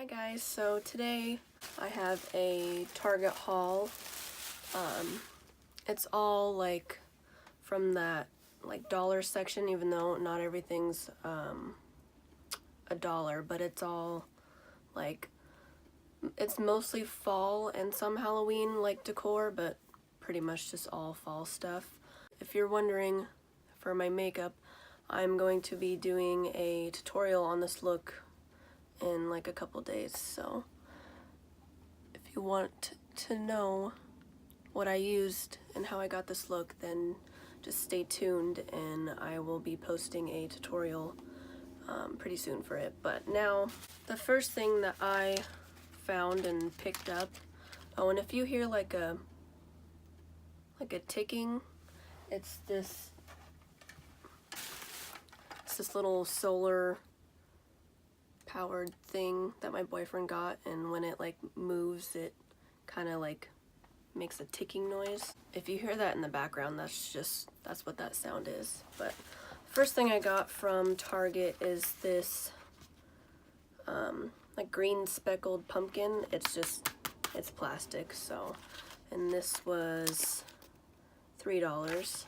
Hi guys, so today I have a Target haul. It's all like from that like dollar section, even though not everything's a dollar, but it's all like, it's mostly fall and some Halloween like decor, but pretty much just all fall stuff. If you're wondering, for my makeup, I'm going to be doing a tutorial on this look in like a couple days, so if you want to know what I used and how I got this look, then just stay tuned and I will be posting a tutorial pretty soon for it. But now, the first thing that I found and picked up, oh, and if you hear like a ticking, it's this little solar powered thing that my boyfriend got, and when it like moves, it kind of like makes a ticking noise. If you hear that in the background, that's what that sound is. But first thing I got from Target is this like green speckled pumpkin. It's plastic, so, and this was $3.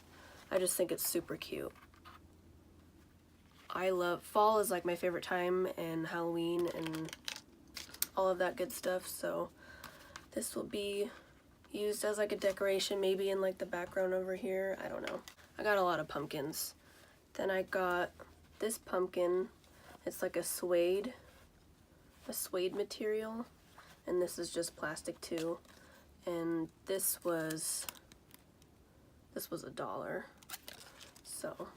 I just think it's super cute. I love fall, is like my favorite time, and Halloween and all of that good stuff, so this will be used as like a decoration, maybe in like the background over here. I don't know. I got a lot of pumpkins. Then I got this pumpkin. It's like a suede material, and this is just plastic too, and this was $1, so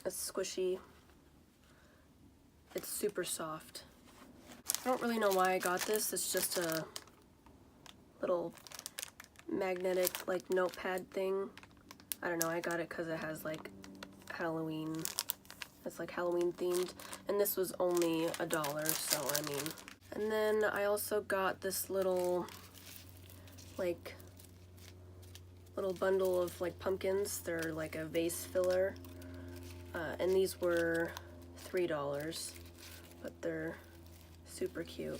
it's squishy. It's super soft. I don't really know why I got this. It's just a little magnetic like notepad thing. I don't know, I got it because it has like Halloween. It's like Halloween themed, and this was only $1, so I mean. And then I also got this little bundle of like pumpkins. They're like a vase filler, and these were $3, but they're super cute.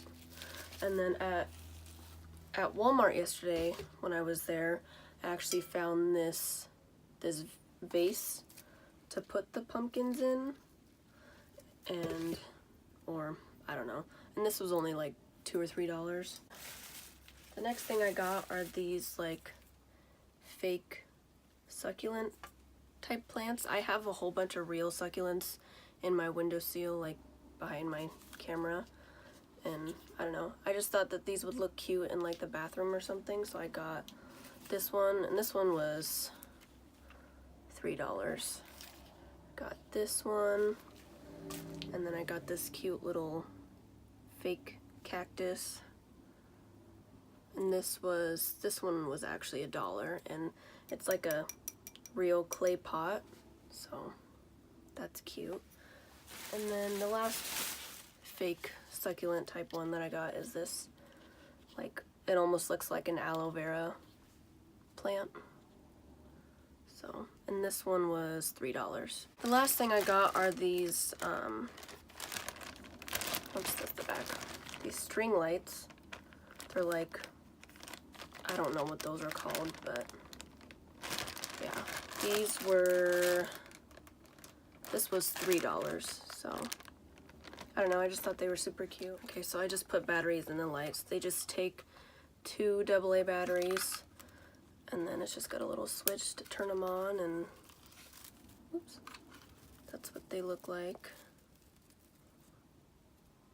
And then at Walmart yesterday, when I was there, I actually found this vase to put the pumpkins in, and, or I don't know, and this was only like $2 or $3. The next thing I got are these like fake succulent type plants. I have a whole bunch of real succulents in my windowsill, like behind my camera, and I don't know, I just thought that these would look cute in like the bathroom or something, so I got this one, and this one was $3. Got this one, and then I got this cute little fake cactus, and this one was actually $1, and it's like a real clay pot, so that's cute. And then the last fake succulent type one that I got is this, like, it almost looks like an aloe vera plant. So, and this one was $3. The last thing I got are these, what's this, the back? These string lights. They're like, I don't know what those are called, but yeah. This was $3, so I don't know, I just thought they were super cute. Okay, so I just put batteries in the lights. They just take 2 AA batteries, and then it's just got a little switch to turn them on, and oops, that's what they look like.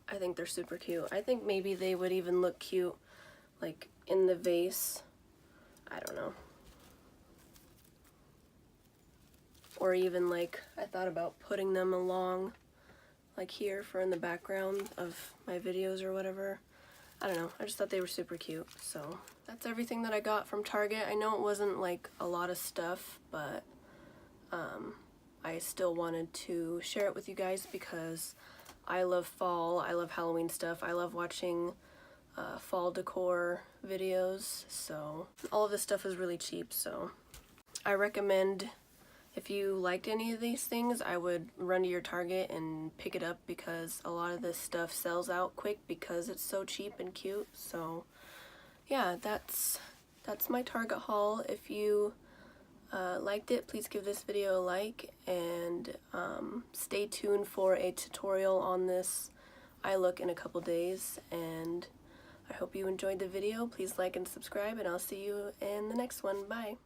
I think they're super cute. I think maybe they would even look cute like in the vase. I don't know. Or even like, I thought about putting them along like here for in the background of my videos or whatever. I don't know, I just thought they were super cute. So that's everything that I got from Target. I know it wasn't like a lot of stuff, but I still wanted to share it with you guys because I love fall, I love Halloween stuff, I love watching fall decor videos, so all of this stuff is really cheap, so I recommend If you liked any of these things, I would run to your Target and pick it up because a lot of this stuff sells out quick because it's so cheap and cute. So yeah, that's my Target haul. If you liked it, please give this video a like, and stay tuned for a tutorial on this iLook in a couple days. And I hope you enjoyed the video. Please like and subscribe, and I'll see you in the next one. Bye!